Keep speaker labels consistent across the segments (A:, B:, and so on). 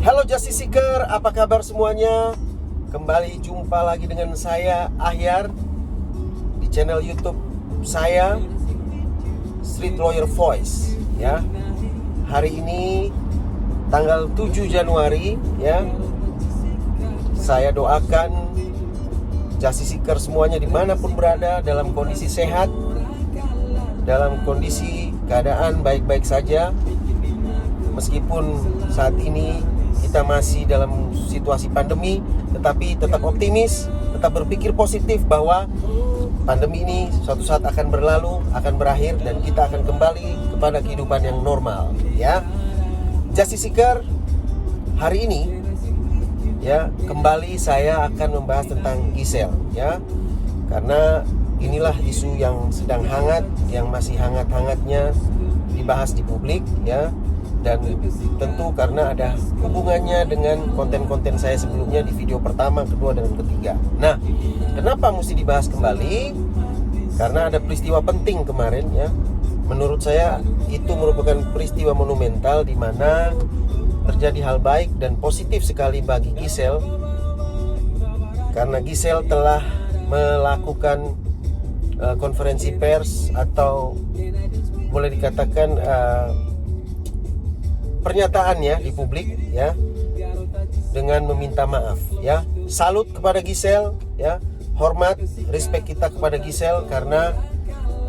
A: Halo Justice Seeker, apa kabar semuanya? Kembali jumpa lagi dengan saya Ahyar di channel YouTube saya Street Lawyer Voice ya. Hari ini tanggal 7 Januari ya. Saya doakan Justice Seeker semuanya dimanapun berada dalam kondisi sehat, dalam kondisi keadaan baik-baik saja. Meskipun saat ini kita masih dalam situasi pandemi, tetapi tetap optimis, tetap berpikir positif bahwa pandemi ini suatu saat akan berlalu, akan berakhir, dan kita akan kembali kepada kehidupan yang normal ya. Justice Seeker, hari ini ya kembali saya akan membahas tentang Giselle ya. Karena inilah isu yang sedang hangat, yang masih hangat-hangatnya dibahas di publik ya. Dan tentu karena ada hubungannya dengan konten-konten saya sebelumnya di video pertama, kedua, dan ketiga. Nah, kenapa mesti dibahas kembali? Karena ada peristiwa penting kemarin ya. Menurut saya itu merupakan peristiwa monumental di mana terjadi hal baik dan positif sekali bagi Giselle. Karena Giselle telah melakukan konferensi pers atau boleh dikatakan pernyataannya di publik ya, dengan meminta maaf ya. Salut kepada Giselle ya, hormat, respect kita kepada Giselle karena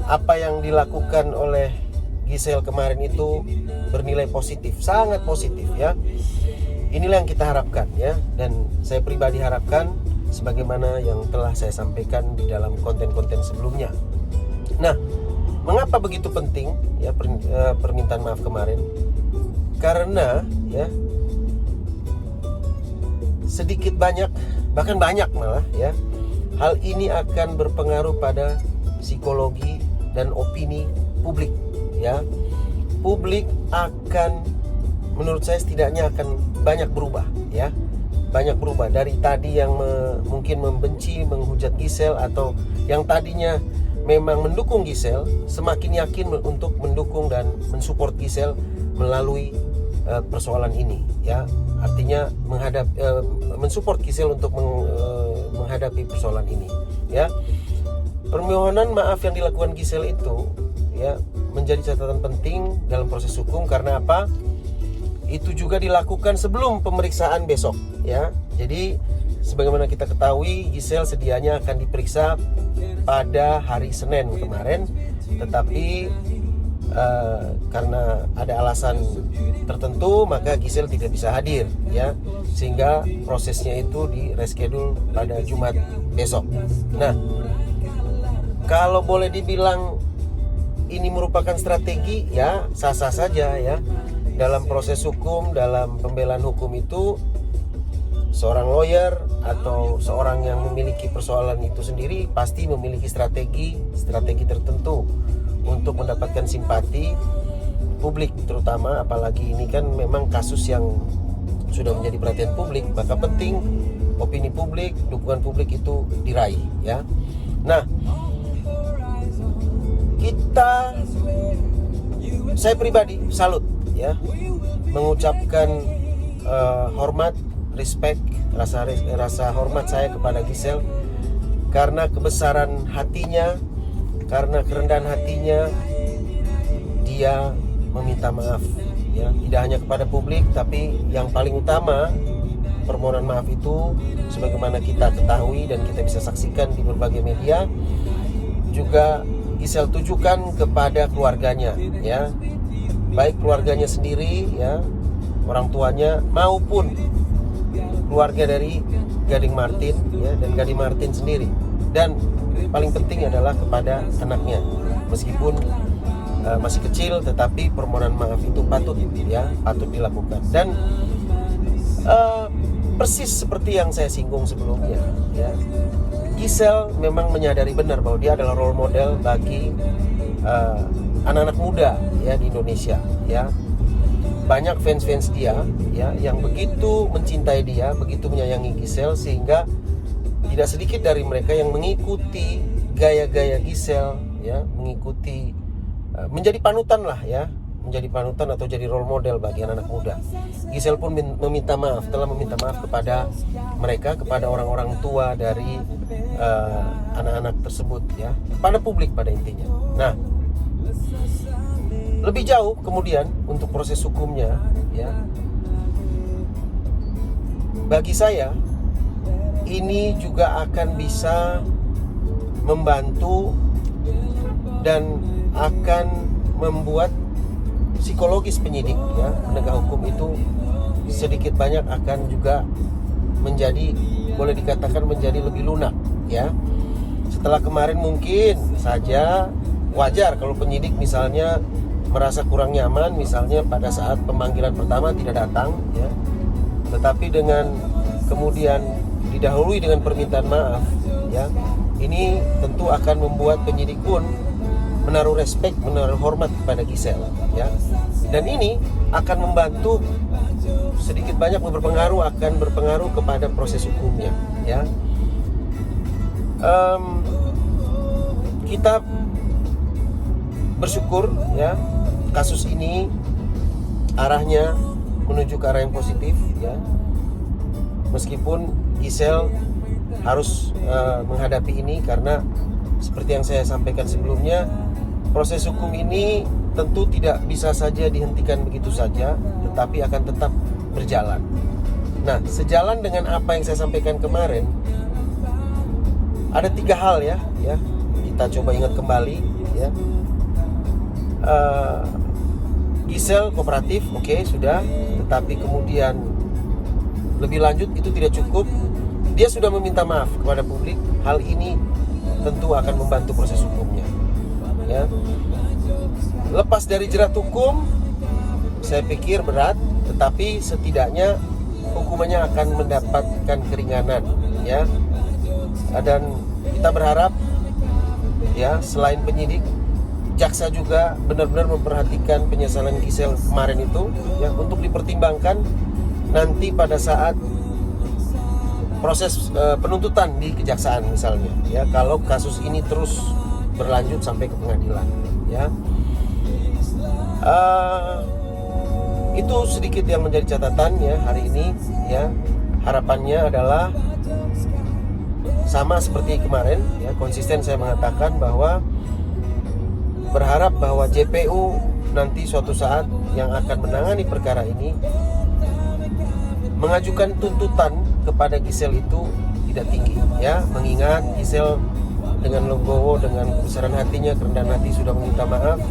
A: apa yang dilakukan oleh Giselle kemarin itu bernilai positif, sangat positif ya. Inilah yang kita harapkan ya, dan saya pribadi harapkan sebagaimana yang telah saya sampaikan di dalam konten-konten sebelumnya. Nah, mengapa begitu penting ya permintaan maaf kemarin? Karena ya sedikit banyak, bahkan banyak malah ya, hal ini akan berpengaruh pada psikologi dan opini publik ya. Publik akan, menurut saya setidaknya akan banyak berubah ya. Banyak berubah dari tadi yang mungkin membenci, menghujat Giselle, atau yang tadinya memang mendukung Giselle, semakin yakin untuk mendukung dan mensupport Giselle melalui persoalan ini ya. Artinya mensupport Giselle untuk menghadapi persoalan ini ya. Permohonan maaf yang dilakukan Giselle itu ya menjadi catatan penting dalam proses hukum. Karena apa? Itu juga dilakukan sebelum pemeriksaan besok ya. Jadi sebagaimana kita ketahui, Giselle sedianya akan diperiksa pada hari Senin kemarin, tetapi karena ada alasan tertentu maka Giselle tidak bisa hadir ya, sehingga prosesnya itu di reschedule pada Jumat besok. Nah, kalau boleh dibilang ini merupakan strategi ya, sah-sah saja ya. Dalam proses hukum, dalam pembelaan hukum itu, seorang lawyer atau seorang yang memiliki persoalan itu sendiri pasti memiliki strategi tertentu untuk mendapatkan simpati publik, terutama apalagi ini kan memang kasus yang sudah menjadi perhatian publik, maka penting opini publik, dukungan publik itu diraih ya. Nah, saya pribadi salut ya, mengucapkan hormat, respect, rasa hormat saya kepada Giselle karena kebesaran hatinya, karena kerendahan hatinya dia meminta maaf ya, tidak hanya kepada publik, tapi yang paling utama permohonan maaf itu sebagaimana kita ketahui dan kita bisa saksikan di berbagai media, juga Giselle tujukan kepada keluarganya ya, baik keluarganya sendiri ya, orang tuanya, maupun keluarga dari Gading Martin ya, dan Gading Martin sendiri, dan paling penting adalah kepada anaknya. Meskipun masih kecil, tetapi permohonan maaf itu patut dilakukan. Dan persis seperti yang saya singgung sebelumnya ya, Giselle memang menyadari benar bahwa dia adalah role model bagi anak-anak muda ya di Indonesia ya. Banyak fans dia ya yang begitu mencintai dia, begitu menyayangi Giselle, sehingga tidak sedikit dari mereka yang mengikuti gaya-gaya Giselle ya, mengikuti menjadi panutan lah ya, menjadi panutan atau jadi role model bagi anak-anak muda. Giselle pun telah meminta maaf kepada mereka, kepada orang-orang tua dari anak-anak tersebut ya, pada publik pada intinya. Nah, lebih jauh kemudian untuk proses hukumnya ya, bagi saya ini juga akan bisa membantu dan akan membuat psikologis penyidik ya, penegak hukum itu sedikit banyak akan juga menjadi, boleh dikatakan menjadi lebih lunak ya. Setelah kemarin mungkin saja wajar kalau penyidik misalnya merasa kurang nyaman misalnya pada saat pemanggilan pertama tidak datang ya. Tetapi dengan kemudian didahului dengan permintaan maaf ya, ini tentu akan membuat penyidik pun menaruh respect, menaruh hormat kepada Giselle ya. Dan ini akan membantu sedikit banyak akan berpengaruh kepada proses hukumnya ya. Kita bersyukur ya, kasus ini arahnya menuju ke arah yang positif ya. Meskipun Giselle harus menghadapi ini karena seperti yang saya sampaikan sebelumnya, proses hukum ini tentu tidak bisa saja dihentikan begitu saja, tetapi akan tetap berjalan. Nah, sejalan dengan apa yang saya sampaikan kemarin, ada 3 hal ya. Kita coba ingat kembali ya. Giselle kooperatif, oke, sudah. Tetapi kemudian lebih lanjut itu tidak cukup. Dia sudah meminta maaf kepada publik. Hal ini tentu akan membantu proses hukumnya ya. Lepas dari jerat hukum, saya pikir berat, tetapi setidaknya hukumannya akan mendapatkan keringanan ya. Dan kita berharap ya, selain penyidik, jaksa juga benar-benar memperhatikan penyesalan Giselle kemarin itu ya, untuk dipertimbangkan nanti pada saat proses penuntutan di kejaksaan misalnya ya, kalau kasus ini terus berlanjut sampai ke pengadilan ya. Itu sedikit yang menjadi catatan ya hari ini ya. Harapannya adalah sama seperti kemarin ya, konsisten saya mengatakan bahwa berharap bahwa JPU nanti suatu saat yang akan menangani perkara ini mengajukan tuntutan kepada Giselle itu tidak tinggi ya, mengingat Giselle dengan legowo, dengan kebesaran hatinya, kerendahan hati sudah meminta maaf,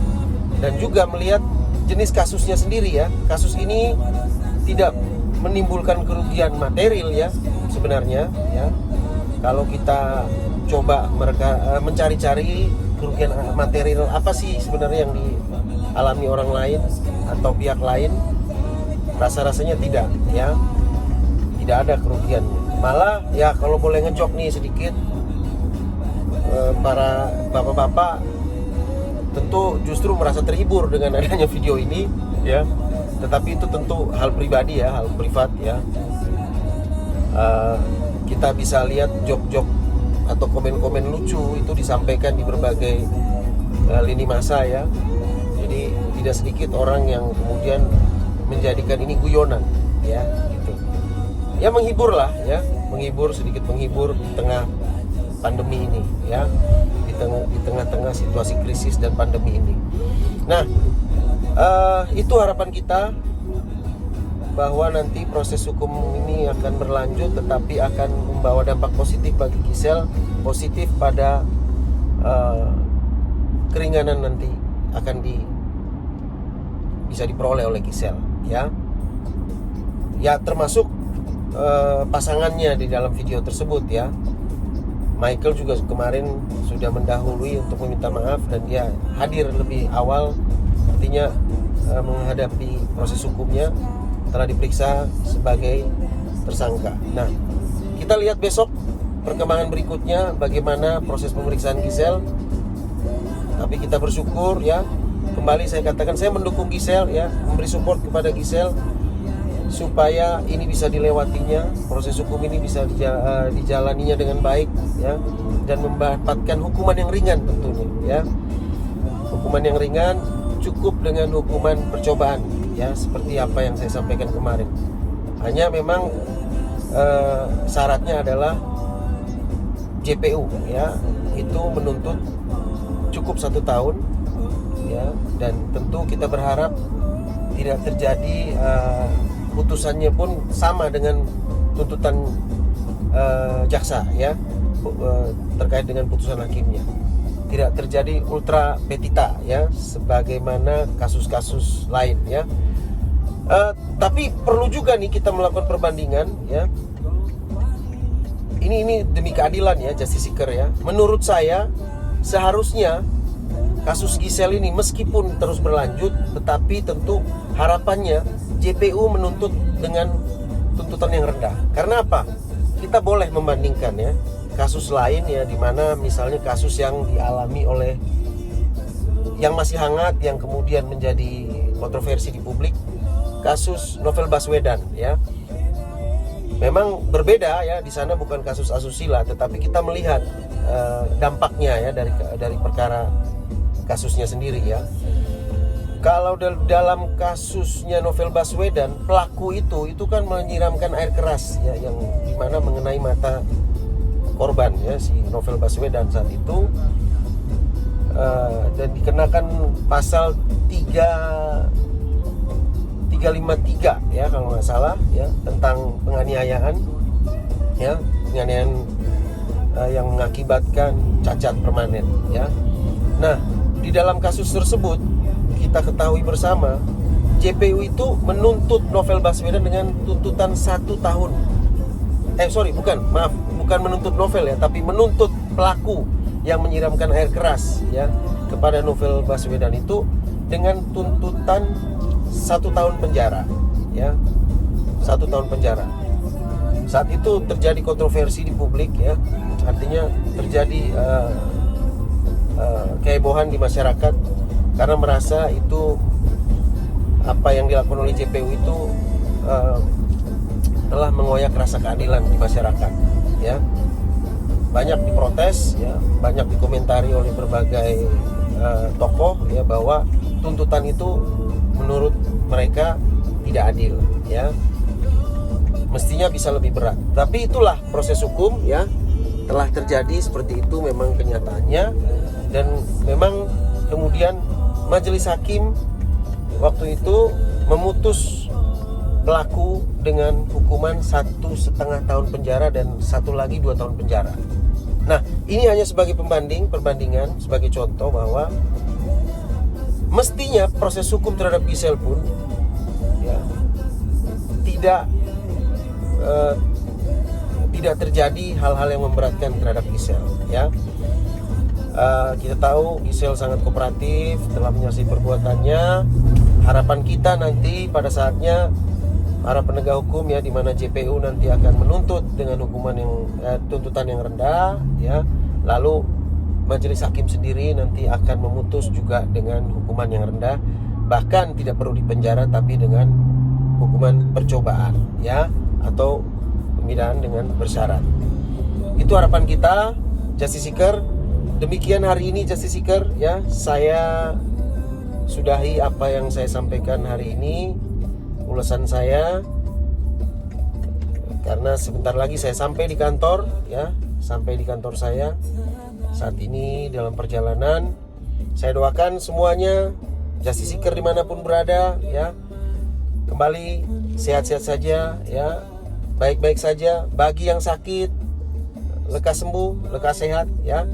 A: dan juga melihat jenis kasusnya sendiri ya. Kasus ini tidak menimbulkan kerugian material ya sebenarnya ya. Kalau kita coba mencari-cari kerugian material apa sih sebenarnya yang dialami orang lain atau pihak lain, rasa-rasanya tidak ya, tidak ada kerugiannya. Malah ya kalau boleh ngejok nih sedikit, para bapak-bapak tentu justru merasa terhibur dengan adanya video ini ya. Tetapi itu tentu hal pribadi ya, hal privat ya. Kita bisa lihat jok-jok atau komen-komen lucu itu disampaikan di berbagai lini masa ya. Jadi tidak sedikit orang yang kemudian menjadikan ini guyonan ya gitu. Ya menghibur lah ya, sedikit menghibur di tengah pandemi ini ya, di tengah-tengah situasi krisis dan pandemi ini. Nah, itu harapan kita bahwa nanti proses hukum ini akan berlanjut, tetapi akan membawa dampak positif bagi Giselle, positif pada keringanan nanti akan bisa diperoleh oleh Giselle ya. Ya termasuk pasangannya di dalam video tersebut ya. Michael juga kemarin sudah mendahului untuk meminta maaf dan dia hadir lebih awal, artinya menghadapi proses hukumnya, telah diperiksa sebagai tersangka. Nah, kita lihat besok perkembangan berikutnya bagaimana proses pemeriksaan Giselle. Tapi kita bersyukur ya, kembali saya katakan saya mendukung Giselle ya, memberi support kepada Giselle supaya ini bisa dilewatinya, proses hukum ini bisa dijalaninya dengan baik ya, dan mendapatkan hukuman yang ringan tentunya ya. Hukuman yang ringan cukup dengan hukuman percobaan, ya, seperti apa yang saya sampaikan kemarin. Hanya memang syaratnya adalah JPU, ya, itu menuntut cukup 1 tahun, ya, dan tentu kita berharap tidak terjadi putusannya pun sama dengan tuntutan jaksa, ya, terkait dengan putusan hakimnya. Tidak terjadi ultra petita, ya, sebagaimana kasus-kasus lain, ya. Tapi perlu juga nih kita melakukan perbandingan, ya. Ini demi keadilan, ya, justice seeker, ya. Menurut saya seharusnya kasus Giselle ini meskipun terus berlanjut, tetapi tentu harapannya JPU menuntut dengan tuntutan yang rendah. Karena apa? Kita boleh membandingkan, ya, kasus lain, ya, di mana misalnya kasus yang dialami oleh yang masih hangat, yang kemudian menjadi kontroversi di publik, kasus Novel Baswedan, ya. Memang berbeda, ya, di sana bukan kasus asusila, tetapi kita melihat dampaknya, ya, dari perkara kasusnya sendiri, ya. Kalau dalam kasusnya Novel Baswedan, pelaku itu kan menyiramkan air keras, ya, yang dimana mengenai mata korban, ya, si Novel Baswedan saat itu, dan dikenakan pasal 353, ya, kalau nggak salah, ya, tentang penganiayaan, ya, penganiayaan yang mengakibatkan cacat permanen, ya. Nah, di dalam kasus tersebut kita ketahui bersama JPU itu menuntut Novel Baswedan dengan tuntutan 1 tahun. Bukan menuntut Novel, ya, tapi menuntut pelaku yang menyiramkan air keras, ya, kepada Novel Baswedan itu dengan tuntutan 1 tahun penjara, ya, 1 tahun penjara. Saat itu terjadi kontroversi di publik, ya, artinya terjadi kehebohan di masyarakat karena merasa itu apa yang dilakukan oleh JPU itu telah mengoyak rasa keadilan di masyarakat, ya. Banyak diprotes, ya, banyak dikomentari oleh berbagai tokoh, ya, bahwa tuntutan itu menurut mereka tidak adil, ya. Mestinya bisa lebih berat. Tapi itulah proses hukum, ya. Telah terjadi seperti itu memang kenyataannya, dan memang kemudian majelis hakim waktu itu memutus pelaku dengan hukuman 1,5 tahun penjara dan 2 tahun penjara. Nah, ini hanya sebagai perbandingan, sebagai contoh bahwa mestinya proses hukum terhadap Giselle pun, ya, tidak terjadi hal-hal yang memberatkan terhadap Giselle, ya. Kita tahu Giselle sangat kooperatif telah menyelesaikan perbuatannya. Harapan kita nanti pada saatnya para penegak hukum, ya, di mana JPU nanti akan menuntut dengan hukuman tuntutan yang rendah, ya. Lalu majelis hakim sendiri nanti akan memutus juga dengan hukuman yang rendah, bahkan tidak perlu dipenjara tapi dengan hukuman percobaan, ya, atau pembinaan dengan bersyarat. Itu harapan kita, Justice Seeker. Demikian hari ini, Justice Seeker, ya. Saya sudahi apa yang saya sampaikan hari ini, ulasan saya, karena sebentar lagi saya sampai di kantor, ya, sampai di kantor saya saat ini dalam perjalanan. Saya doakan semuanya Justice Seeker dimanapun berada, ya, kembali sehat-sehat saja, ya, baik-baik saja. Bagi yang sakit, lekas sembuh, lekas sehat, ya.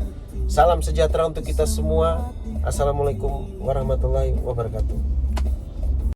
A: Salam sejahtera untuk kita semua. Assalamualaikum warahmatullahi wabarakatuh.